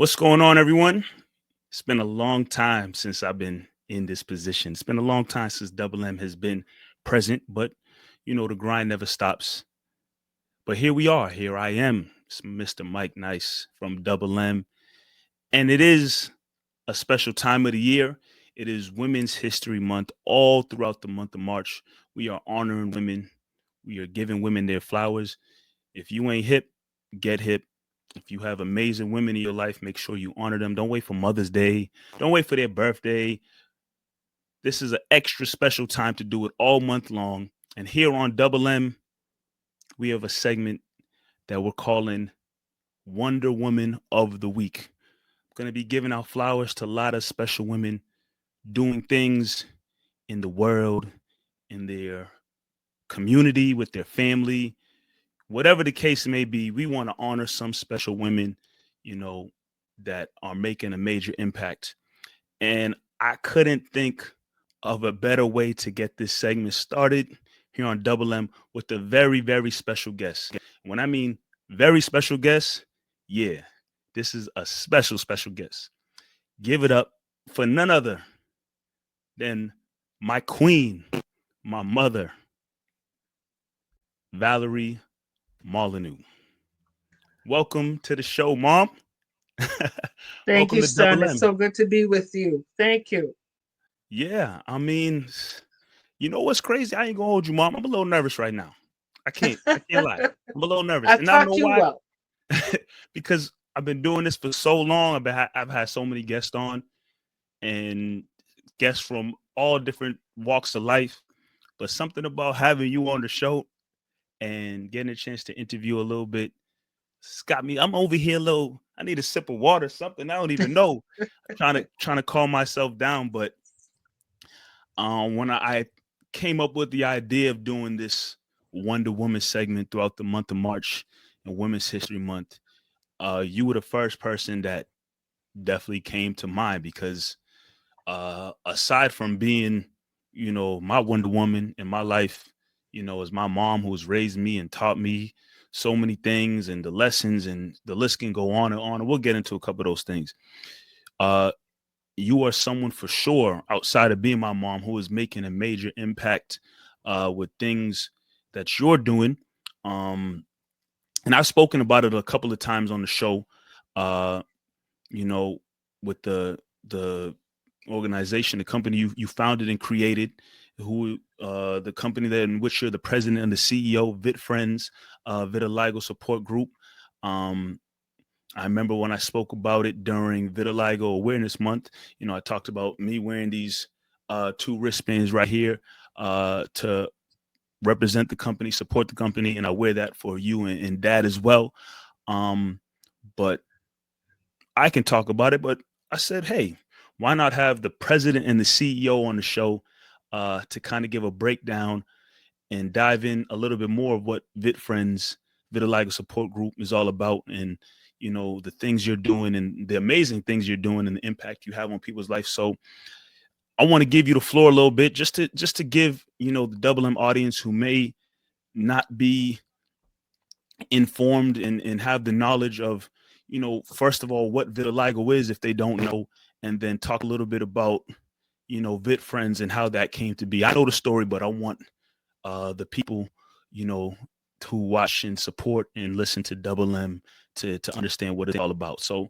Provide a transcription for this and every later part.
What's going on, everyone? It's been a long time since I've been in this position. It's been a long time since Double M has been present, but the grind never stops. But here we are. Here I am. It's Mr. Mike Nice from Double M. And it is a special time of the year. It is Women's History Month. All throughout the month of March, we are honoring women. We are giving women their flowers. If you ain't hip, get hip. If you have amazing women in your life, make sure you honor them. Don't wait for Mother's Day. Don't wait for their birthday. This is an extra special time to do it all month long. And here on Double M, we have a segment that we're calling Wonder Woman of the Week. I'm going to be giving out flowers to a lot of special women doing things in the world, in their community, with their family. Whatever the case may be, we want to honor some special women, that are making a major impact. And I couldn't think of a better way to get this segment started here on Double M with a very, very special guest. When I mean very special guest, yeah, this is a special, special guest. Give it up for none other than my queen, my mother, Valarie Molyneaux. Welcome to the show, Mom. Thank Welcome you, to son. Double It's M. so good to be with you. Thank you. Yeah, I mean, you know what's crazy? I ain't gonna hold you, Mom. I'm a little nervous right now. I can't lie. I'm a little nervous, I and I know taught you why. well. Because I've been doing this for so long. I've had so many guests on, and guests from all different walks of life. But something about having you on the show and getting a chance to interview a little bit, it's got me. I'm over here, a little. I need a sip of water, something. I don't even know. Trying to calm myself down, but when I came up with the idea of doing this Wonder Woman segment throughout the month of March and Women's History Month, you were the first person that definitely came to mind because aside from being, my Wonder Woman in my life, as my mom who has raised me and taught me so many things and the lessons and the list can go on and on. And we'll get into a couple of those things. Uh, you are someone for sure outside of being my mom who is making a major impact with things that you're doing. Um, and I've spoken about it a couple of times on the show, uh, you know, with the organization, the company you founded and created, the company that in which you're the president and the CEO of VitFriends, Vitiligo Support Group. Um, I remember when I spoke about it during Vitiligo Awareness Month. I talked about me wearing these two wristbands right here to represent the company, support the company, and I wear that for you and Dad as well. Um, but I can talk about it. But I said, hey, why not have the president and the CEO on the show to kind of give a breakdown and dive in a little bit more of what VitFriends, Vitiligo Support Group is all about, and the things you're doing and the amazing things you're doing and the impact you have on people's life. So I want to give you the floor a little bit just to give the Double M audience who may not be informed and have the knowledge of first of all what vitiligo is if they don't know, and then talk a little bit about VitFriends and how that came to be. I know the story, but I want the people, you know, who watch and support and listen to Double M to understand what it's all about. So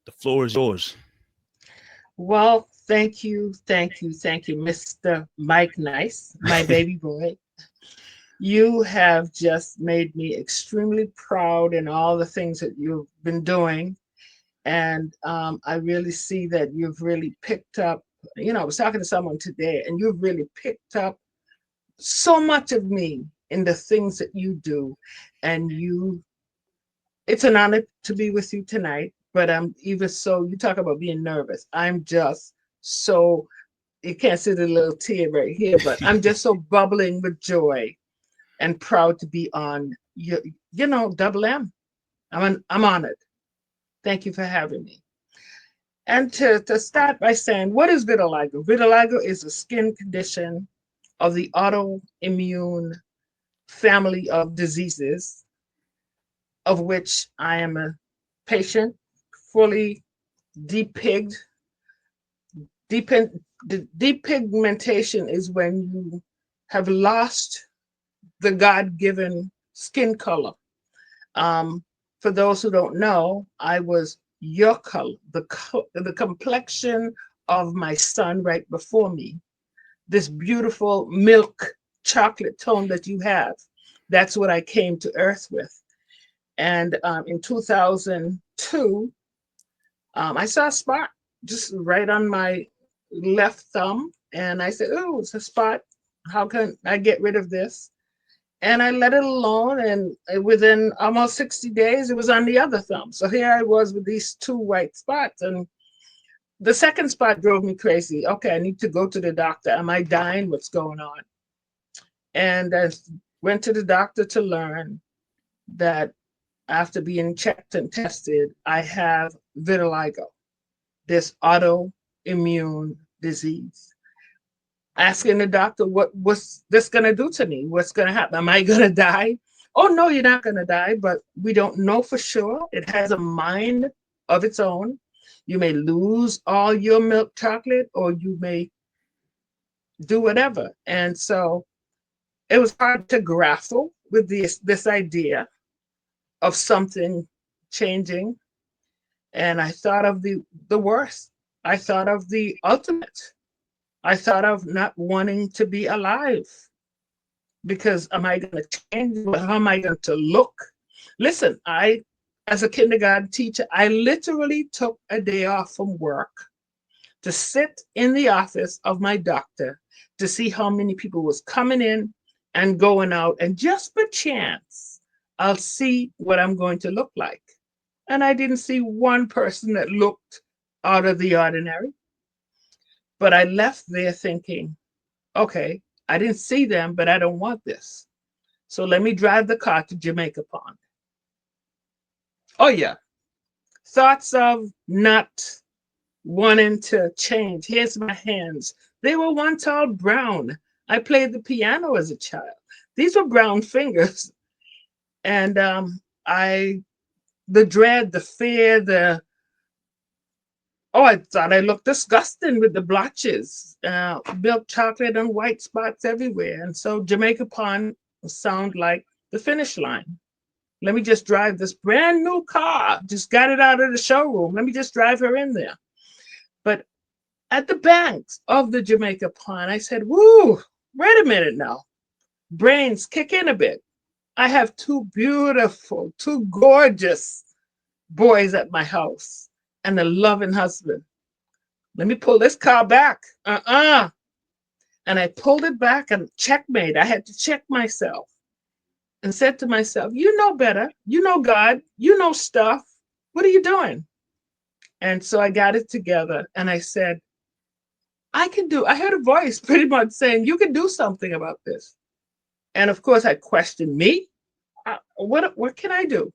the floor is yours. Well, thank you, thank you, thank you, Mr. Mike Nice, my baby boy. You have just made me extremely proud in all the things that you've been doing. And I really see that you've really picked up. I was talking to someone today, and you've really picked up so much of me in the things that you do. And it's an honor to be with you tonight. But I'm even so, you talk about being nervous. I'm just so, you can't see the little tear right here, but I'm just so bubbling with joy and proud to be on Double M. I'm honored. Thank you for having me. And to start by saying, what is vitiligo? Vitiligo is a skin condition of the autoimmune family of diseases, of which I am a patient fully depigged. Depigmentation is when you have lost the God-given skin color. Um, for those who don't know, I was your color, the complexion of my son right before me. This beautiful milk chocolate tone that you have. That's what I came to Earth with. And in 2002, I saw a spot just right on my left thumb. And I said, oh, it's a spot. How can I get rid of this? And I let it alone. And within almost 60 days, it was on the other thumb. So here I was with these two white spots. And the second spot drove me crazy. Okay, I need to go to the doctor. Am I dying? What's going on? And I went to the doctor to learn that after being checked and tested, I have vitiligo, this autoimmune disease. Asking the doctor, what's this going to do to me? What's going to happen? Am I going to die? Oh, no, you're not going to die, but we don't know for sure. It has a mind of its own. You may lose all your milk chocolate, or you may do whatever. And so it was hard to grapple with this idea of something changing. And I thought of the worst. I thought of the ultimate. I thought of not wanting to be alive, because am I going to change? How am I going to look? Listen, as a kindergarten teacher, I literally took a day off from work to sit in the office of my doctor to see how many people was coming in and going out. And just by chance, I'll see what I'm going to look like. And I didn't see one person that looked out of the ordinary. But I left there thinking, okay, I didn't see them, but I don't want this. So let me drive the car to Jamaica Pond. Oh, yeah. Thoughts of not wanting to change. Here's my hands. They were once all brown. I played the piano as a child. These were brown fingers. And the dread, the fear, I thought I looked disgusting with the blotches, milk chocolate and white spots everywhere. And so Jamaica Pond sound like the finish line. Let me just drive this brand new car. Just got it out of the showroom. Let me just drive her in there. But at the banks of the Jamaica Pond, I said, woo, wait a minute now. Brains kick in a bit. I have two beautiful, two gorgeous boys at my house and a loving husband. Let me pull this car back. And I pulled it back and checkmate. I had to check myself and said to myself, you know better. You know God. You know stuff. What are you doing? And so I got it together and I said, I heard a voice pretty much saying, you can do something about this. And of course I questioned me. What can I do?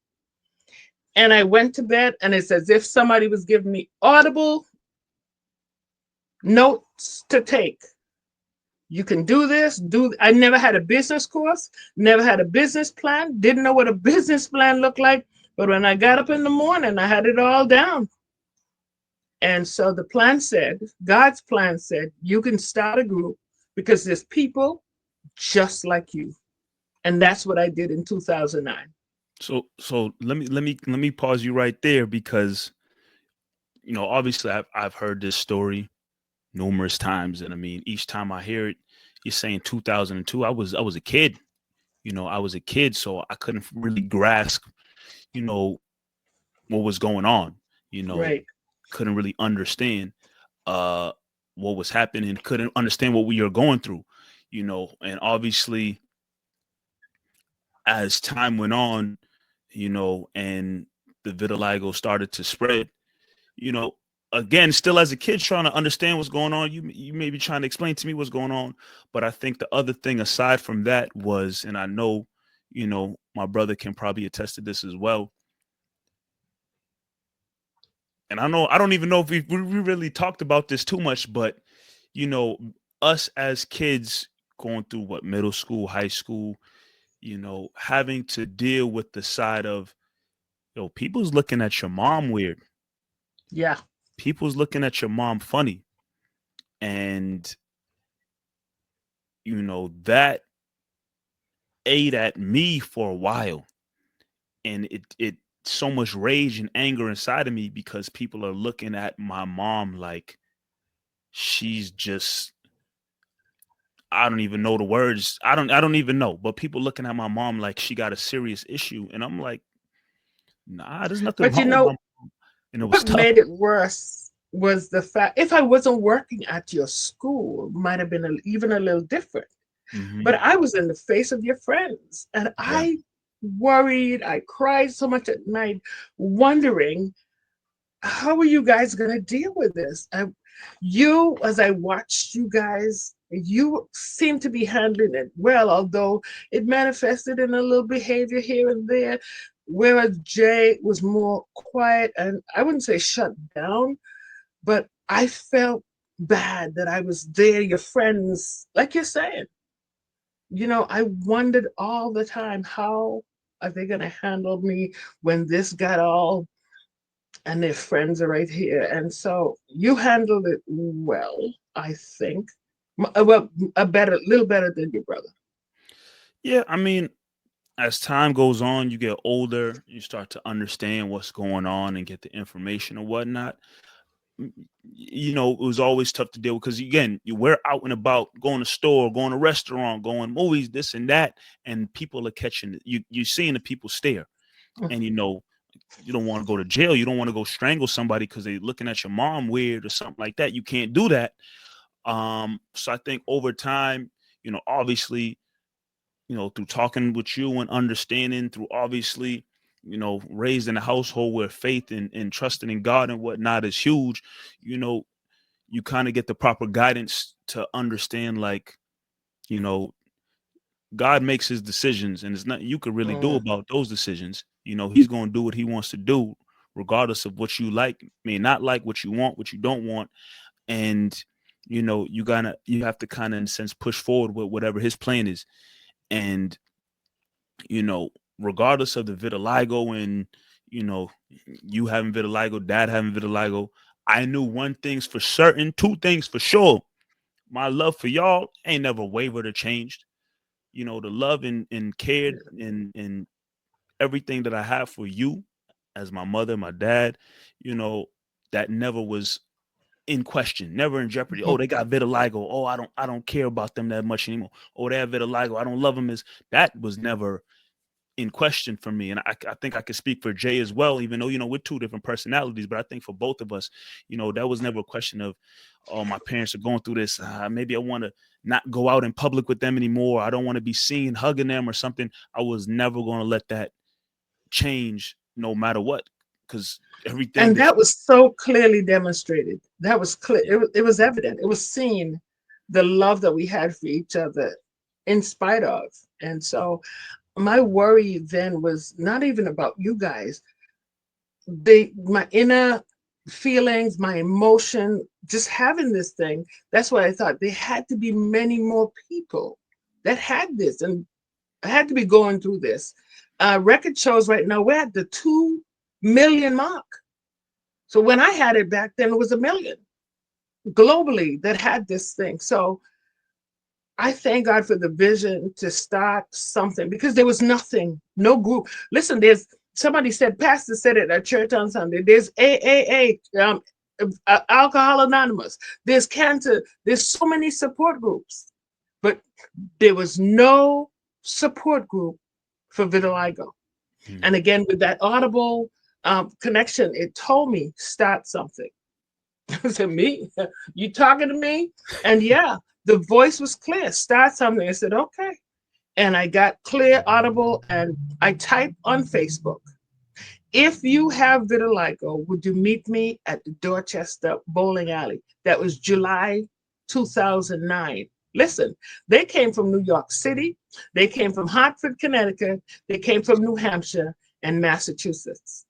And I went to bed and it's as if somebody was giving me audible notes to take. You can do this. I never had a business course, never had a business plan, didn't know what a business plan looked like. But when I got up in the morning, I had it all down. And so the plan said, God's plan said, you can start a group because there's people just like you. And that's what I did in 2009. So let me pause you right there, because obviously I've heard this story numerous times, and I mean, each time I hear it, you're saying 2002. I was a kid. I was a kid, so I couldn't really grasp what was going on. Right. Couldn't really understand what was happening, couldn't understand what we were going through. And obviously as time went on, and the vitiligo started to spread, again, still as a kid trying to understand what's going on, you may be trying to explain to me what's going on. But I think the other thing aside from that was, and I know, my brother can probably attest to this as well. And I don't even know if we really talked about this too much, but, us as kids going through middle school, high school, having to deal with the side of, people's looking at your mom weird. Yeah. People's looking at your mom funny. And, that ate at me for a while. And it so much rage and anger inside of me because people are looking at my mom like she's just, I don't even know the words. I don't even know. But people looking at my mom like she got a serious issue. And I'm like, nah, there's nothing But you wrong with my know, mom. And it was what tough. made it worse was the fact if I wasn't working at your school, might have been even a little different. Hmm. But I was in the face of your friends, and Yeah. I worried. I cried so much at night, wondering how are you guys going to deal with this? As I watched you guys, you seem to be handling it well, although it manifested in a little behavior here and there, whereas Jay was more quiet and I wouldn't say shut down, but I felt bad that I was there, your friends, like you're saying. I wondered all the time, how are they going to handle me when this got all and their friends are right here. And so you handled it well, I think. Well, a little better than your brother. Yeah. I mean, as time goes on, you get older, you start to understand what's going on and get the information and whatnot. It was always tough to deal with because again, we're out and about, going to store, going to restaurant, going movies, this and that, and people are catching you. You're seeing the people stare, and you don't want to go to jail. You don't want to go strangle somebody because they're looking at your mom weird or something like that. You can't do that. So I think over time, obviously, through talking with you and understanding, through obviously, raised in a household where faith and trusting in God and whatnot is huge, you know, you kind of get the proper guidance to understand, like, you know, God makes his decisions and there's nothing you could really do Mm. about those decisions. He's going to do what he wants to do, regardless of what you like, may not like, what you want, what you don't want. And, you have to kind of, in a sense, push forward with whatever his plan is. And, you know, regardless of the vitiligo and, you having vitiligo, dad having vitiligo, I knew one thing's for certain, two things for sure. My love for y'all ain't never wavered or changed. The love and care and everything that I have for you as my mother, my dad, you know, that never was in question, never in jeopardy. Oh, they got vitiligo. Oh, I don't care about them that much anymore. Oh, they have vitiligo. I don't love them. As that was never in question for me. And I think I could speak for Jay as well, even though, we're two different personalities, but I think for both of us, that was never a question of, oh, my parents are going through this. Maybe I want to not go out in public with them anymore. I don't want to be seen hugging them or something. I was never going to let that change no matter what. Because everything And that, that was so clearly demonstrated. That was clear. yeah. It was evident. It was seen, the love that we had for each other in spite of. And so my worry then was not even about you guys. My inner feelings, my emotion, just having this thing. That's why I thought there had to be many more people that had this and had to be going through this. Record shows right now we're at the 2 million mark. So when I had it back then, it was a million globally that had this thing. So I thank God for the vision to start something because there was nothing, no group. Listen, there's somebody said, Pastor said it at church on Sunday. There's AAA, Alcohol Anonymous. There's cancer. There's so many support groups, but there was no support group for vitiligo. Hmm. And again, with that audible connection, it told me start something. I said, me? You talking to me? And yeah, the voice was clear. Start something. I said, okay. And I got clear, audible, and I typed on Facebook, if you have vitiligo, would you meet me at the Dorchester Bowling Alley? That was July 2009. Listen, they came from New York City. They came from Hartford, Connecticut. They came from New Hampshire and Massachusetts.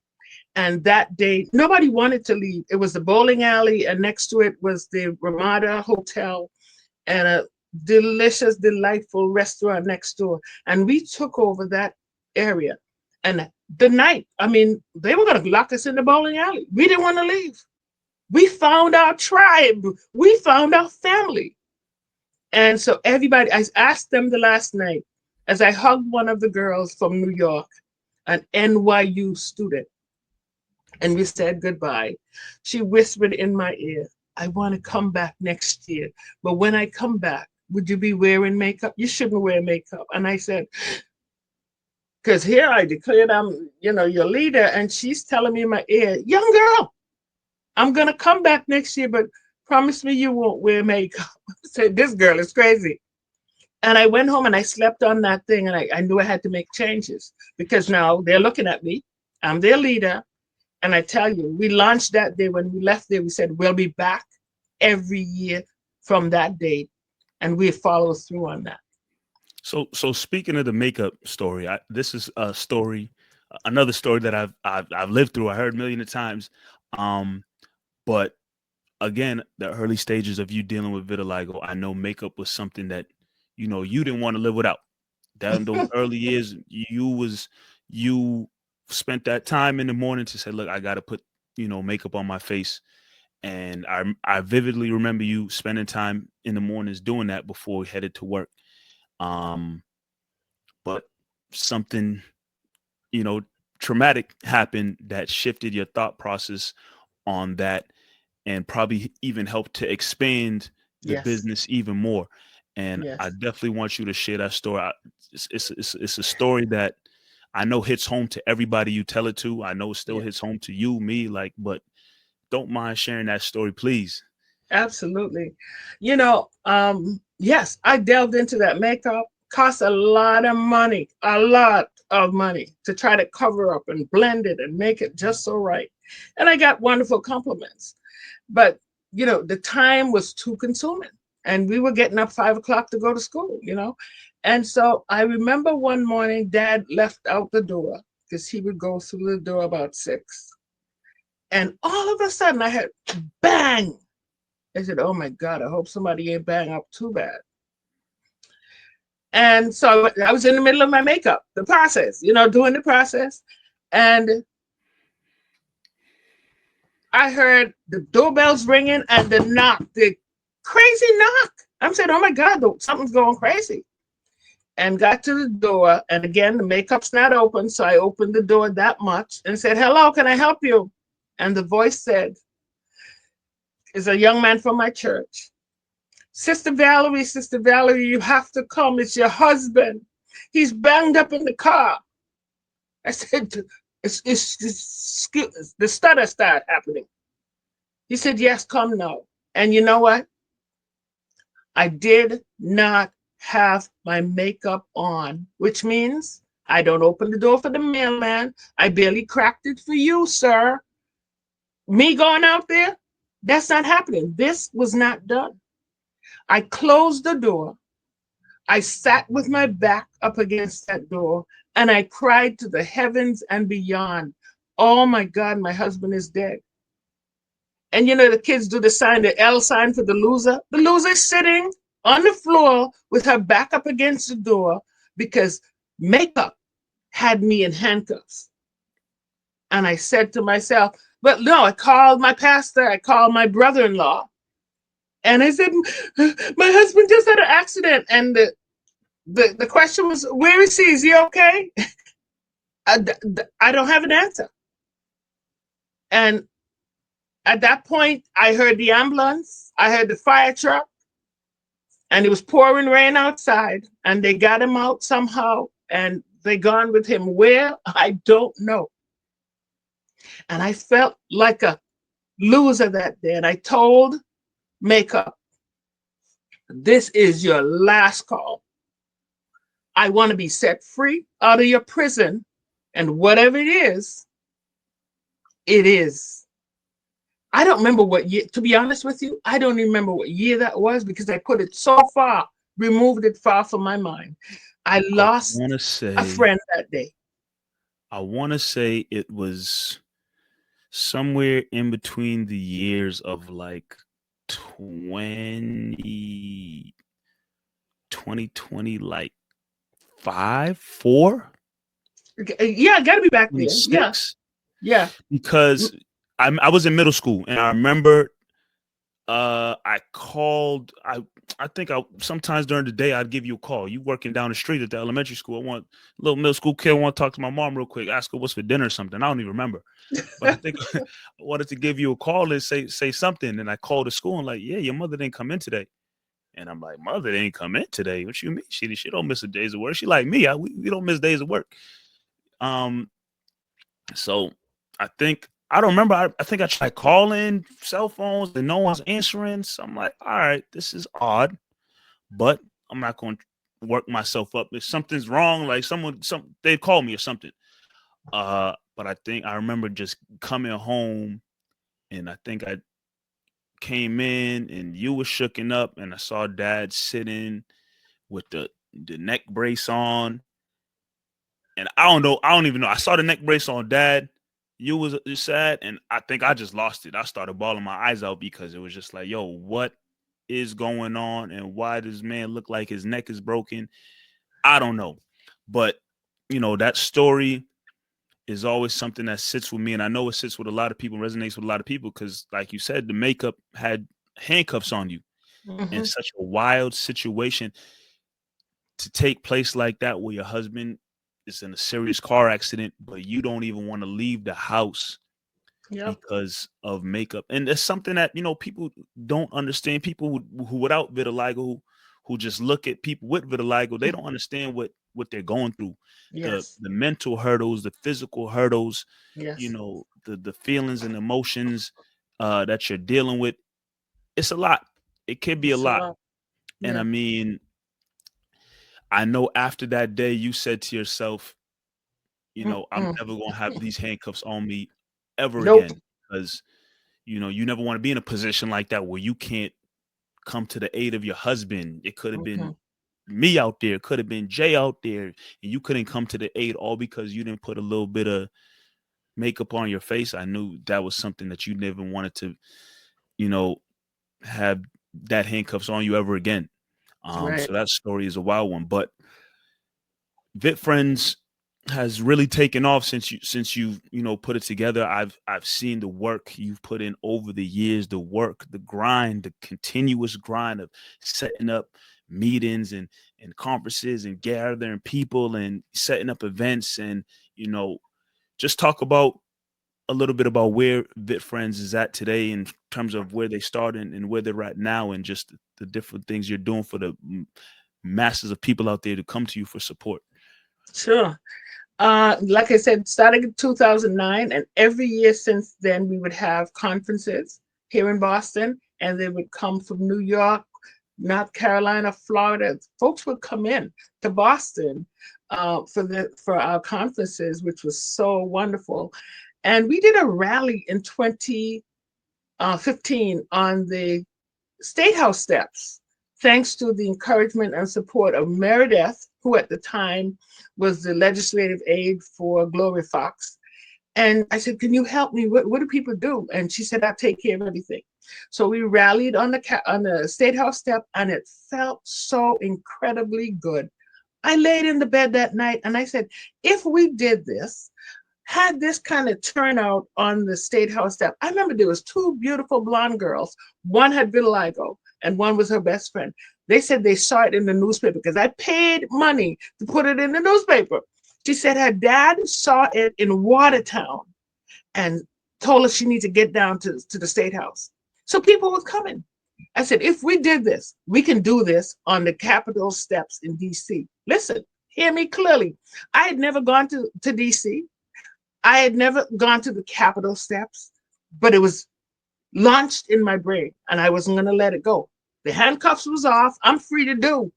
And that day, nobody wanted to leave. It was the bowling alley, and next to it was the Ramada Hotel and a delicious, delightful restaurant next door. And we took over that area. And the night, I mean, they were going to lock us in the bowling alley. We didn't want to leave. We found our tribe. We found our family. And so everybody, I asked them the last night as I hugged one of the girls from New York, an NYU student, and we said goodbye. She whispered in my ear, I want to come back next year. But when I come back, would you be wearing makeup? You shouldn't wear makeup. And I said, because here I declared I'm, your leader. And she's telling me in my ear, young girl, I'm going to come back next year, but promise me you won't wear makeup. I said, this girl is crazy. And I went home and I slept on that thing. And I knew I had to make changes because now they're looking at me. I'm their leader. And I tell you, we launched that day. When we left there, we said, we'll be back every year from that date. And we follow through on that. So speaking of the makeup story, this is a story, another story that I've lived through. I heard a million of times. But again, the early stages of you dealing with vitiligo, I know makeup was something that, you didn't want to live without. That in those early years, you spent that time in the morning to say, look, I got to put, makeup on my face. And I vividly remember you spending time in the mornings doing that before we headed to work. But something, traumatic happened that shifted your thought process on that and probably even helped to expand the business even more. And I definitely want you to share that story. It's a story that I know hits home to everybody you tell it to. I know it still hits home to you, me, but don't mind sharing that story, please. Absolutely. Yes, I delved into that makeup. Cost a lot of money to try to cover up and blend it and make it just so right. And I got wonderful compliments. But, the time was too consuming. And we were getting up 5 o'clock to go to school, And so I remember one morning, Dad left out the door because he would go through the door about 6. And all of a sudden I heard bang. I said, oh my God, I hope somebody ain't bang up too bad. And so I was in the middle of my makeup, the process, doing the process. And I heard the doorbells ringing and the crazy knock. I'm saying, oh my God, something's going crazy. And got to the door. And again, the makeup's not open. So I opened the door that much and said, hello, can I help you? And the voice said, is a young man from my church. Sister Valarie, you have to come. It's your husband. He's banged up in the car. I said, the stutter started happening. He said, yes, come now. And you know what? I did not have my makeup on, which means I don't open the door for the mailman. I barely cracked it for you, sir. Me going out there, that's not happening. This was not done. I closed the door. I sat with my back up against that door and I cried to the heavens and beyond. Oh my God, my husband is dead. And the kids do the sign, the L sign for the loser. The loser's sitting on the floor with her back up against the door because makeup had me in handcuffs. And I said to myself, but no, I called my pastor, I called my brother-in-law. And I said, my husband just had an accident. And the question was, where is he? Is he okay? I don't have an answer. And at that point, I heard the ambulance. I heard the fire truck. And it was pouring rain outside. And they got him out somehow. And they gone with him where? I don't know. And I felt like a loser that day. And I told makeup, this is your last call. I want to be set free out of your prison. And whatever it is, it is. I don't remember what year, to be honest with you, I don't even remember what year that was because I put it so far, removed it far from my mind. I lost a friend that day. I want to say it was somewhere in between the years of like 2020, like 5, 4. Yeah, gotta be back there. Yeah. Because I was in middle school, and I remember I called. I think sometimes during the day I'd give you a call. You working down the street at the elementary school. I want little middle school kid. I want to talk to my mom real quick. Ask her what's for dinner or something. I don't even remember, but I think I wanted to give you a call and say something. And I called the school and like, yeah, your mother didn't come in today. And I'm like, mother didn't come in today. What you mean? She don't miss a days of work. She like me. We don't miss days of work. Um, so I think I don't remember. I think I tried calling cell phones and no one's answering. So I'm like, all right, this is odd, but I'm not going to work myself up. If something's wrong, like they call me or something. But I think I remember just coming home, and I think I came in and you were shooken up, and I saw Dad sitting with the neck brace on, and I don't know. I don't even know. I saw the neck brace on Dad. You was sad, and I think I just lost it. I started bawling my eyes out because it was just like, yo, what is going on, and why does man look like his neck is broken? I don't know, but that story is always something that sits with me, and I know it sits with a lot of people, resonates with a lot of people, because, like you said, the makeup had handcuffs on you in Mhm. such a wild situation to take place like that, where your husband is in a serious car accident, but you don't even want to leave the house Yep. because of makeup. And it's something that people don't understand. People who without vitiligo, who just look at people with vitiligo, they don't understand what they're going through, the Yes. the mental hurdles, the physical hurdles, Yes. the feelings and emotions that you're dealing with. It's a lot. It can be a It's a lot. lot. And I Yeah. mean, I know after that day you said to yourself, I'm Mm-mm. never gonna have these handcuffs on me ever Nope. again, because you never want to be in a position like that where you can't come to the aid of your husband. It could have been Mhm. me out there, could have been Jay out there, and you couldn't come to the aid, all because you didn't put a little bit of makeup on your face. I knew that was something that you never wanted to, you know, have that handcuffs on you ever again. Right. So that story is a wild one, but VitFriends has really taken off since you've put it together. I've seen the work you've put in over the years, the work, the grind, the continuous grind of setting up meetings and conferences and gathering people and setting up events, and just talk about a little bit about where VitFriends is at today in terms of where they started and where they're at now, and just the different things you're doing for the masses of people out there to come to you for support. Sure. Like I said, starting in 2009, and every year since then, we would have conferences here in Boston, and they would come from New York, North Carolina, Florida. Folks would come in to Boston for our conferences, which was so wonderful. And we did a rally in 2015 on the State House steps, thanks to the encouragement and support of Meredith, who at the time was the legislative aide for Gloria Fox. And I said, "Can you help me? What do people do?" And she said, "I'll take care of everything." So we rallied on the State House step, and it felt so incredibly good. I laid in the bed that night and I said, if we did this, had this kind of turnout on the State House step. I remember there was two beautiful blonde girls. One had vitiligo and one was her best friend. They said they saw it in the newspaper because I paid money to put it in the newspaper. She said her dad saw it in Watertown and told us she needs to get down to the State House. So people were coming. I said, if we did this, we can do this on the Capitol steps in DC. Listen, hear me clearly. I had never gone to DC. I had never gone to the Capitol steps, but it was launched in my brain and I wasn't going to let it go. The handcuffs was off. I'm free to do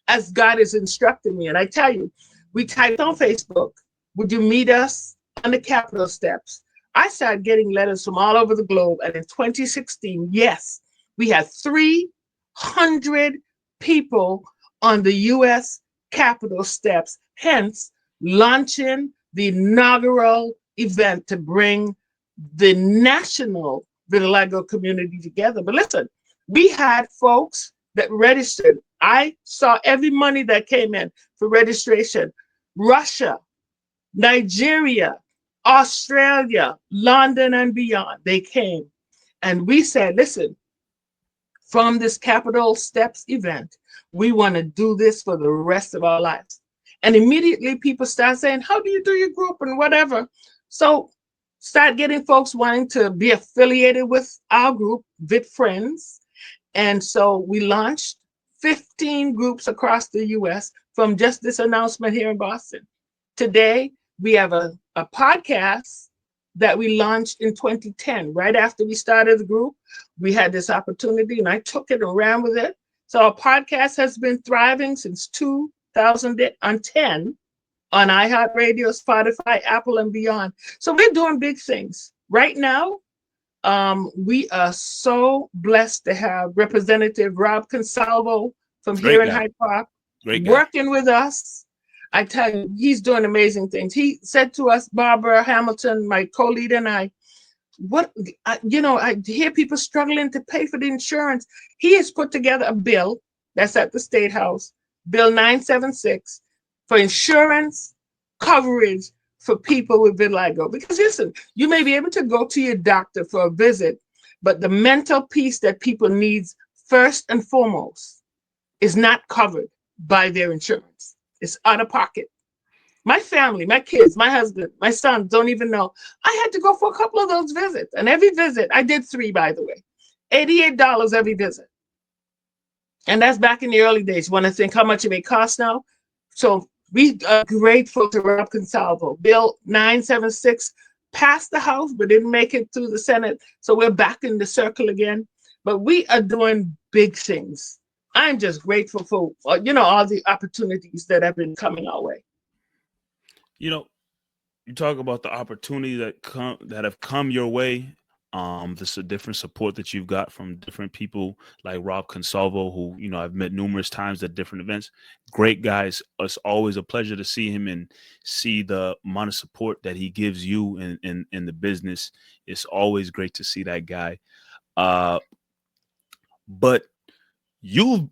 as God has instructed me. And I tell you, we typed on Facebook, would you meet us on the Capitol steps? I started getting letters from all over the globe. And in 2016, yes, we had 300 people on the US Capitol steps, hence launching the inaugural event to bring the national vitiligo community together. But listen, we had folks that registered. I saw every money that came in for registration. Russia, Nigeria, Australia, London, and beyond. They came. And we said, listen, from this Capital Steps event, we want to do this for the rest of our lives. And immediately people start saying, how do you do your group and whatever? So start getting folks wanting to be affiliated with our group, VitFriends. And so we launched 15 groups across the US from just this announcement here in Boston. Today, we have a podcast that we launched in 2010. Right after we started the group, we had this opportunity and I took it and ran with it. So our podcast has been thriving since 2010 on iHeartRadio, Spotify, Apple, and beyond. So we're doing big things. Right now, we are so blessed to have Representative Rob Consalvo from here in Hyde Park working with us. I tell you, he's doing amazing things. He said to us, Barbara Hamilton, my co-leader, and I hear people struggling to pay for the insurance. He has put together a bill that's at the State House, Bill 976, for insurance coverage for people with vitiligo. Because listen, you may be able to go to your doctor for a visit, but the mental piece that people need first and foremost is not covered by their insurance. It's out of pocket. My family, my kids, my husband, my son don't even know. I had to go for a couple of those visits. And every visit, I did 3, by the way, $88 every visit. And that's back in the early days. You want to think how much it may cost now? So we are grateful to Rob Consalvo. Bill 976 passed the House, but didn't make it through the Senate. So we're back in the circle again. But we are doing big things. I'm just grateful for, all the opportunities that have been coming our way. You talk about the opportunity that have come your way. This is a different support that you've got from different people like Rob Consalvo, who, I've met numerous times at different events. Great guys. It's always a pleasure to see him and see the amount of support that he gives you in the business. It's always great to see that guy. But you've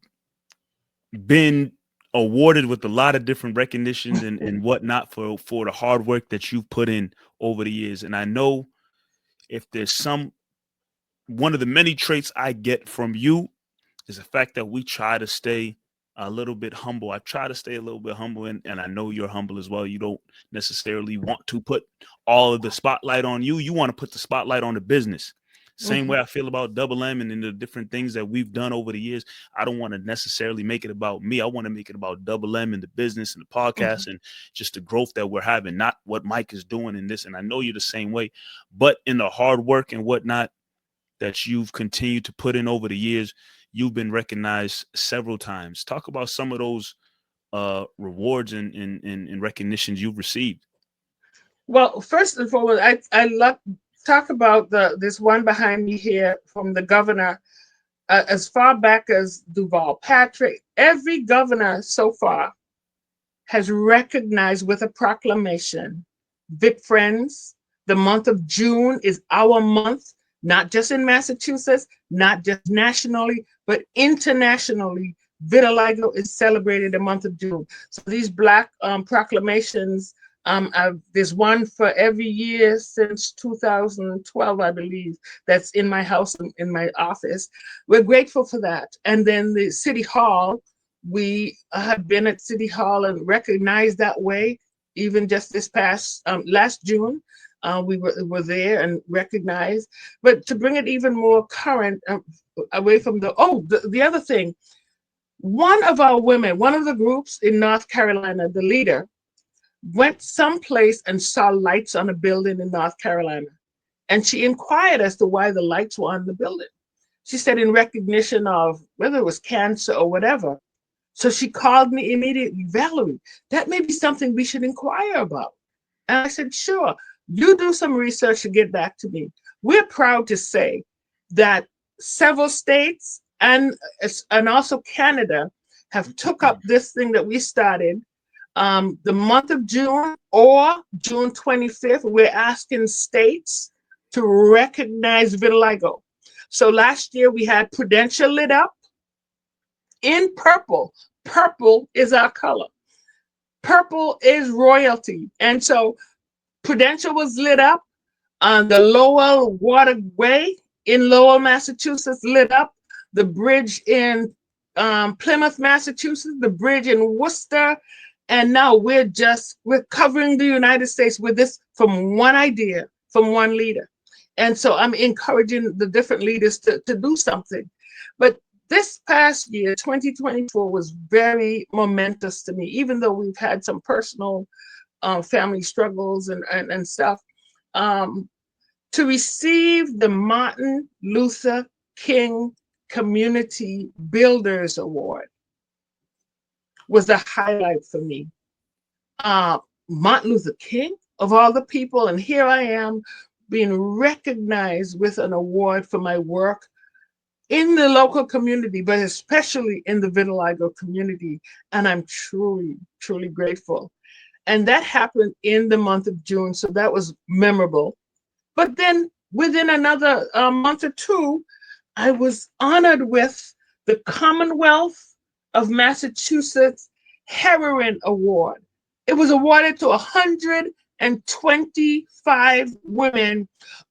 been awarded with a lot of different recognitions and whatnot for the hard work that you've put in over the years. And I know if there's one of the many traits I get from you is the fact that we try to stay a little bit humble. I try to stay a little bit humble, and I know you're humble as well. You don't necessarily want to put all of the spotlight on you. You want to put the spotlight on the business. Same way I feel about Double M and the different things that we've done over the years. I don't want to necessarily make it about me. I want to make it about Double M and the business and the podcast and just the growth that we're having, not what Mike is doing in this. And I know you're the same way, but in the hard work and whatnot that you've continued to put in over the years, you've been recognized several times. Talk about some of those rewards and recognitions you've received. Well, first and foremost, I love talk about this one behind me here from the governor, as far back as Duval Patrick. Every governor so far has recognized with a proclamation, VitFriends. The month of June is our month, not just in Massachusetts, not just nationally, but internationally. Vitiligo is celebrated the month of June. So these Black proclamations, there's one for every year since 2012, I believe, that's in my house and in my office. We're grateful for that. And then the City Hall, we have been at City Hall and recognized that way. Even just this past, last June, we were there and recognized. But to bring it even more current, away from the other thing, one of our women, one of the groups in North Carolina, the leader, went someplace and saw lights on a building in North Carolina. And she inquired as to why the lights were on the building. She said in recognition of whether it was cancer or whatever. So she called me immediately, Valarie, that may be something we should inquire about. And I said, sure, you do some research and get back to me. We're proud to say that several states and also Canada have took up this thing that we started. The month of June or June 25th, we're asking states to recognize vitiligo. So last year we had Prudential lit up in purple. Purple is our color. Purple is royalty. And so Prudential was lit up. The Lowell Waterway in Lowell, Massachusetts, lit up. The bridge in Plymouth, Massachusetts, the bridge in Worcester. And now we're covering the United States with this from one idea, from one leader. And so I'm encouraging the different leaders to do something. But this past year, 2024, was very momentous to me, even though we've had some personal family struggles and stuff. To receive the Martin Luther King Community Builders Award was a highlight for me. Martin Luther King, of all the people, and here I am being recognized with an award for my work in the local community, but especially in the vitiligo community. And I'm truly, truly grateful. And that happened in the month of June, so that was memorable. But then within another month or two, I was honored with the Commonwealth of Massachusetts Heroine Award. It was awarded to 125 women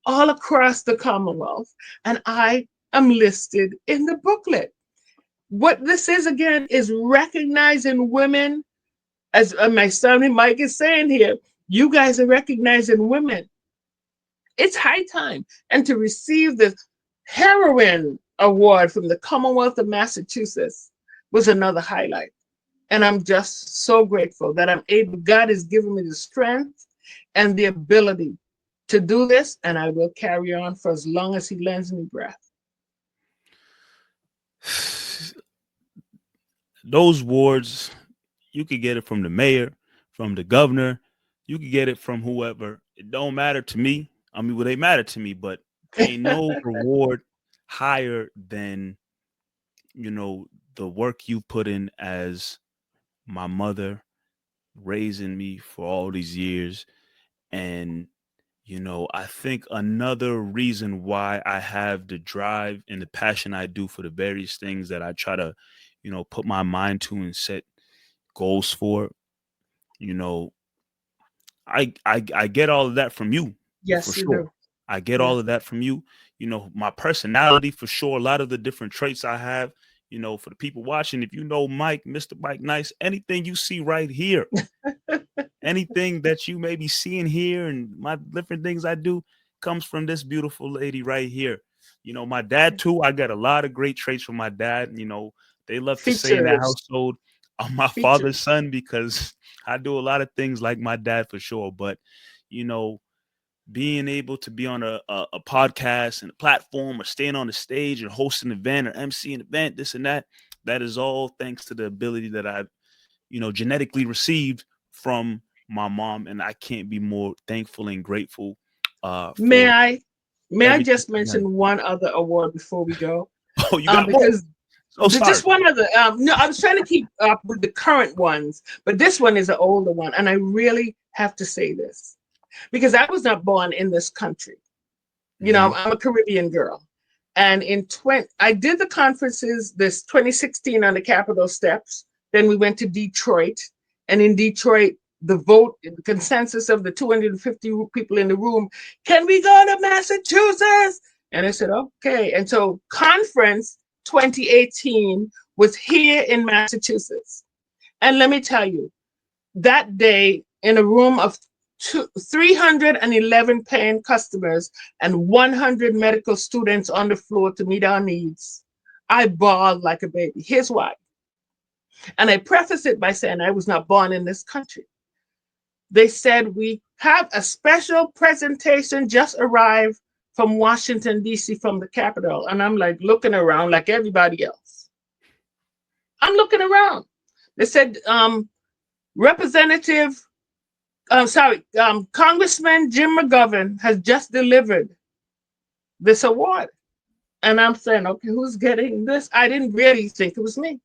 all across the Commonwealth, and I am listed in the booklet. What this is, again, is recognizing women, as my son Mike is saying here, you guys are recognizing women. It's high time. And to receive the Heroine Award from the Commonwealth of Massachusetts was another highlight. And I'm just so grateful that I'm able, God has given me the strength and the ability to do this, and I will carry on for as long as He lends me breath. Those awards, you could get it from the mayor, from the governor, you could get it from whoever. It don't matter to me. I mean, well, they matter to me, but ain't no reward higher than, the work you put in as my mother raising me for all these years. And, I think another reason why I have the drive and the passion I do for the various things that I try to, put my mind to and set goals for, you know, I get all of that from you, for Yes, you sure. do. I get Yeah. all of that from you. My personality, for sure. A lot of the different traits I have, for the people watching, if you know Mike, Mr. Mike Nice, anything you see right here, anything that you may be seeing here and my different things I do comes from this beautiful lady right here. My dad too. I got a lot of great traits from my dad. They love to say in that Features. household, I'm my father's Features. son because I do a lot of things like my dad for sure. But, you know, being able to be on a podcast and a platform or staying on the stage or host an event or MC an event, this and that is all thanks to the ability that I've, genetically received from my mom. And I can't be more thankful and grateful May for I everything just she's done. mention one other award before we go? Oh, you got more? Because Oh, sorry. just one other. No, I was trying to keep up with the current ones, but this one is an older one, and I really have to say this because I was not born in this country. Mhm. I'm a Caribbean girl, and I did the conferences this 2016 on the Capitol steps. Then we went to Detroit, and in Detroit, the consensus of the 250 people in the room, can we go to Massachusetts? And I said, okay. And so conference 2018 was here in Massachusetts. And let me tell you, that day in a room of 311 paying customers and 100 medical students on the floor to meet our needs, I bawled like a baby. Here's why. And I preface it by saying I was not born in this country. They said, we have a special presentation just arrived from Washington, D.C., from the Capitol. And I'm like looking around like everybody else. I'm looking around. They said, Congressman Jim McGovern has just delivered this award. And I'm saying, okay, who's getting this? I didn't really think it was me.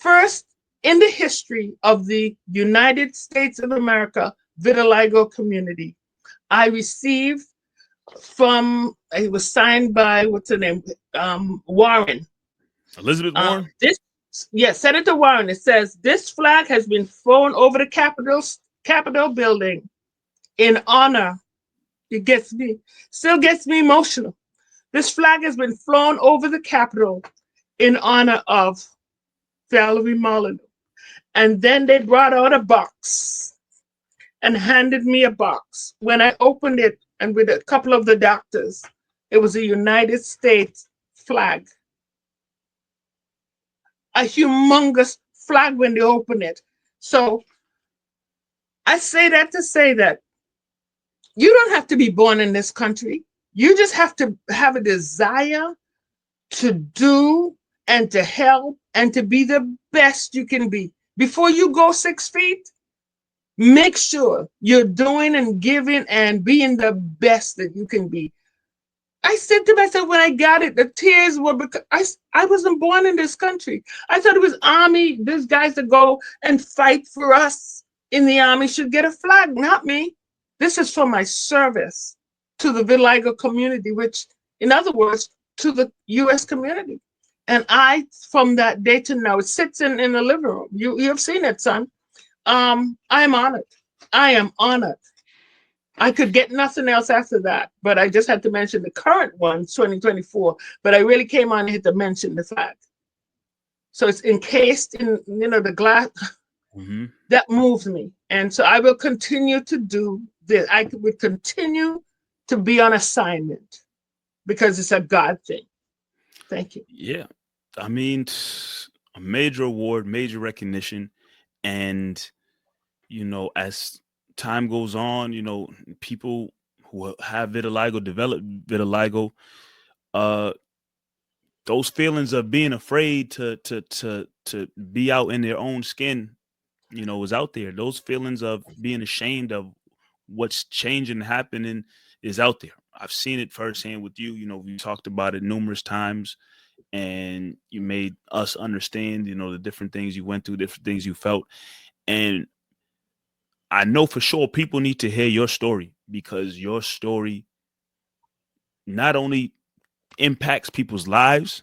First, in the history of the United States of America vitiligo community, I received it was signed by, what's her name? Warren. Elizabeth Warren? Senator Warren. It says, this flag has been flown over the Capitol building in honor. Still gets me emotional. This flag has been flown over the Capitol in honor of Valarie Molyneaux. And then they brought out a box and handed me a box. When I opened it, and with a couple of the doctors, it was a United States flag, a humongous flag when they opened it. So I say that to say that you don't have to be born in this country. You just have to have a desire to do and to help and to be the best you can be. Before you go 6 feet, make sure you're doing and giving and being the best that you can be. I said to myself when I got it, the tears were because I wasn't born in this country. I thought it was army. These guys that go and fight for us in the army should get a flag, not me. This is for my service to the vitiligo community, which, in other words, to the U.S. community. And I, from that day to now, it sits in the living room. You have seen it, son. I am honored. I am honored. I could get nothing else after that, but I just had to mention the current one, 2024. But I really came on here to mention the flag. So it's encased in, the glass. Mm-hmm. That moves me. And so I will continue to do this. I would continue to be on assignment because it's a God thing. Thank you. Yeah. I mean, a major award, major recognition. And, as time goes on, people who have vitiligo, develop vitiligo, those feelings of being afraid to be out in their own skin, is out there. Those feelings of being ashamed of what's changing, happening is out there. I've seen it firsthand with you. We talked about it numerous times, and you made us understand, the different things you went through, different things you felt. And I know for sure people need to hear your story, because your story not only impacts people's lives,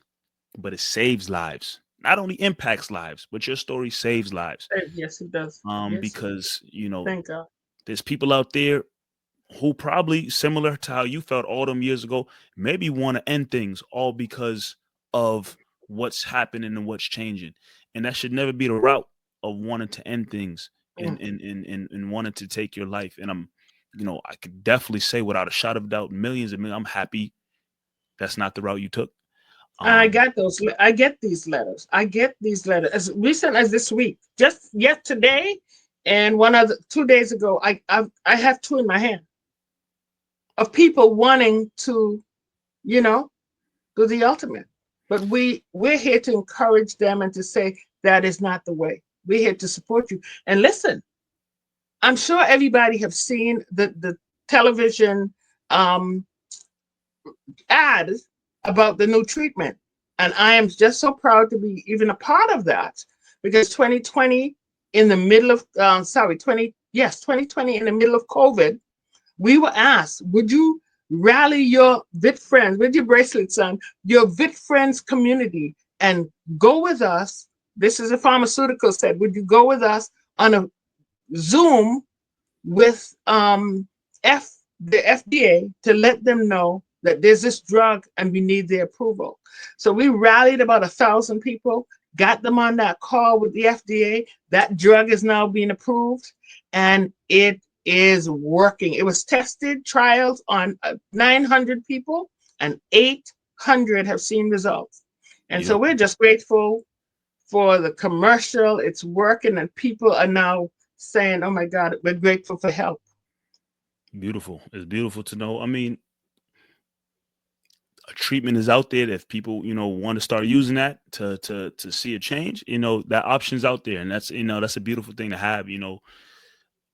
but it saves lives. Not only impacts lives, but your story saves lives. Yes, it does. Yes, Because, thank God. there's people out there who probably, similar to how you felt all them years ago, maybe want to end things, all because of what's happening and what's changing. And that should never be the route of wanting to end things and wanting to take your life. And I could definitely say without a shot of doubt, millions and millions, I'm happy that's not the route you took. I got those. I get these letters. I get these letters as recent as this week. Just yesterday, and 2 days ago. I have two in my hand of people wanting to, you know, do the ultimate. But we're here to encourage them and to say that is not the way. We're here to support you. And listen, I'm sure everybody have seen the television ad about the new treatment. And I am just so proud to be even a part of that, because 2020 in the middle of 2020 in the middle of COVID, we were asked, would you rally your VitFriends with your bracelets on, your VitFriends community, and go with us? This is a pharmaceutical said, would you go with us on a Zoom with the FDA to let them know that there's this drug and we need their approval? So we rallied about 1,000 people, got them on that call with the FDA. That drug is now being approved, and it is working. It was tested, trials on 900 people, and 800 have seen results. And so we're just grateful for the commercial. It's working, and people are now saying, oh my God, we're grateful for help. Beautiful. It's beautiful to know. I mean, a treatment is out there. If people, want to start using that to see a change, that option's out there. And that's a beautiful thing to have,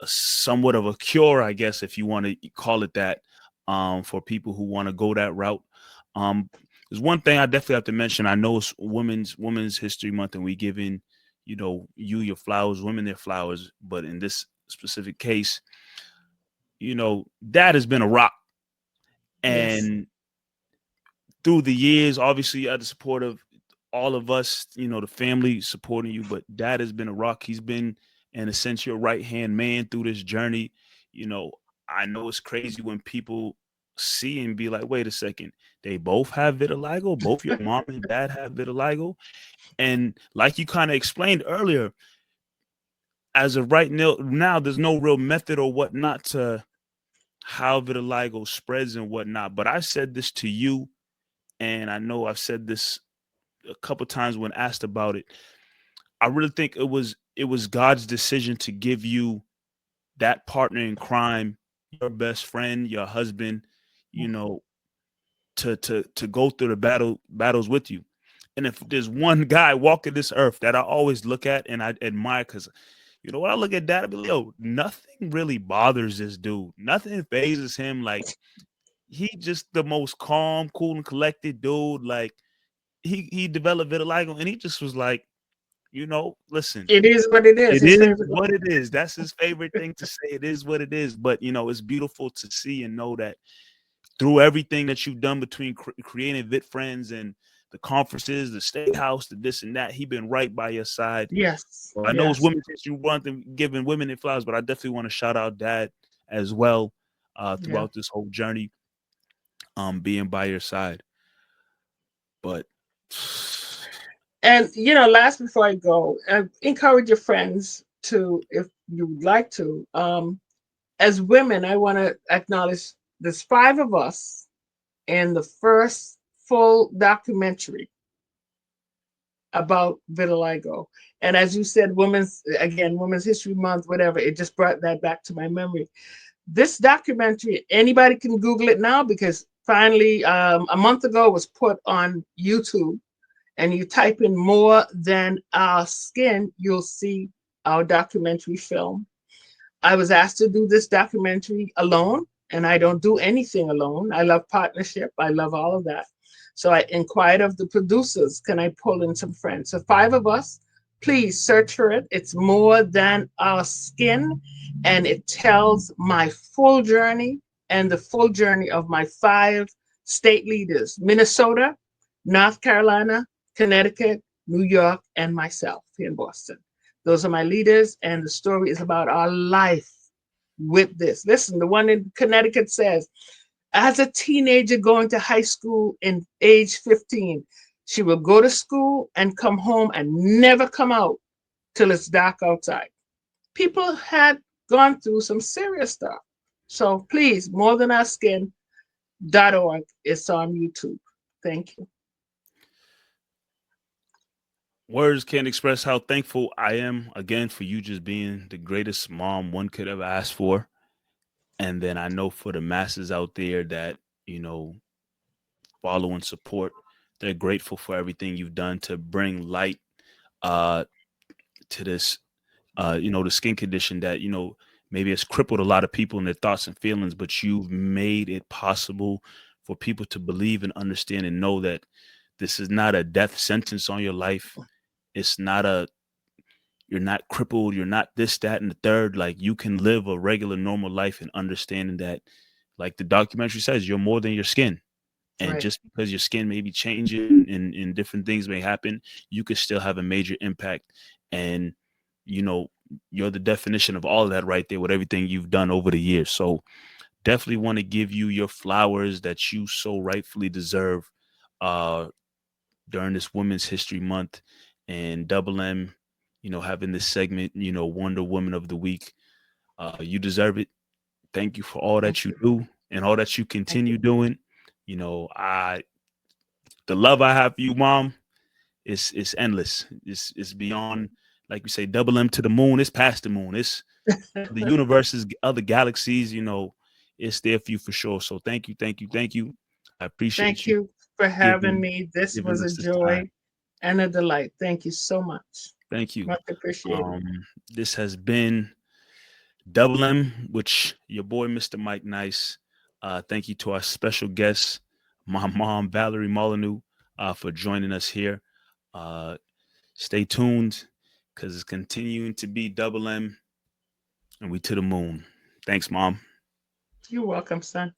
somewhat of a cure, I guess, if you want to call it that, for people who want to go that route. There's one thing I definitely have to mention. I know it's Women's History Month, and we giving, you your flowers, women their flowers. But in this specific case, Dad has been a rock. And Yes. through the years, obviously, you had the support of all of us, the family supporting you, but Dad has been a rock. He's been, in a sense, your right-hand man through this journey. I know it's crazy when people see and be like, wait a second, they both have vitiligo, both your mom and dad have vitiligo. And like you kind of explained earlier, as of right now, there's no real method or whatnot to how vitiligo spreads and whatnot. But I said this to you, and I know I've said this a couple times when asked about it. I really think it was God's decision to give you that partner in crime, your best friend, your husband, you know, to go through the battles with you. And if there's one guy walking this earth that I always look at and I admire, because you know when I look at that, I be like, yo, nothing really bothers this dude. Nothing phases him. Like he just the most calm, cool, and collected dude. Like he developed vitiligo, and he just was like, listen, It is what it is. it His is favorite. what it is. That's his favorite thing to say. It is what it is. But it's beautiful to see and know that through everything that you've done between creating VitFriends and the conferences, the state house, the this and that, he been right by your side. Yes, Well, I know it's yes, Women's History Month and giving women their flowers, but I definitely want to shout out Dad as well yeah. throughout this whole journey, being by your side. But And last before I go, encourage your friends to, if you would like to. As women, I want to acknowledge there's 5 of us in the first full documentary about vitiligo. And as you said, Women's History Month, whatever, it just brought that back to my memory. This documentary, anybody can Google it now because finally, a month ago, it was put on YouTube. And you type in More Than Our Skin, you'll see our documentary film. I was asked to do this documentary alone, and I don't do anything alone. I love partnership. I love all of that. So I inquired of the producers, can I pull in some friends? So 5 of us, please search for it. It's More Than Our Skin, and it tells my full journey and the full journey of my 5 state leaders, Minnesota, North Carolina, Connecticut, New York, and myself here in Boston. Those are my leaders, and the story is about our life with this. Listen, the one in Connecticut says, as a teenager going to high school in age 15, she will go to school and come home and never come out till it's dark outside. People had gone through some serious stuff. So please, morethanourskin.org. It's on YouTube. Thank you. words can't express how thankful I am again for you just being the greatest mom one could ever ask for. And then I know for the masses out there that, follow and support, they're grateful for everything you've done to bring light uh to this the skin condition that, maybe has crippled a lot of people in their thoughts and feelings, but you've made it possible for people to believe and understand and know that this is not a death sentence on your life. It's not you're not crippled, you're not this, that, and the third. Like you can live a regular, normal life and understanding that, like the documentary says, you're more than your skin. And Right. just because your skin may be changing and different things may happen, you could still have a major impact. And, you know, you're the definition of all of that right there with everything you've done over the years. So definitely want to give you your flowers that you so rightfully deserve uh, during this Women's History Month. And Double M, having this segment, Wonder Woman of the Week. You deserve it. Thank you for all Thank that you you. do and all that you Thank you. continue doing. I the love I have for you, mom, is endless. It's beyond, like we say, double M to the moon. It's past the moon. It's to the universes, other galaxies. It's there for you for sure. So thank you, thank you, thank you. I appreciate Thank you you for having giving me. This giving was a us this time. joy and a delight. Thank you so much. Thank you. Much appreciated. Um, this has been Double M, which your boy Mr. Mike Nice. Thank you to our special guest, my mom Valarie Molyneaux, for joining us here. Uh, Stay tuned because it's continuing to be Double M and we to the moon. Thanks, Mom. You're welcome, son.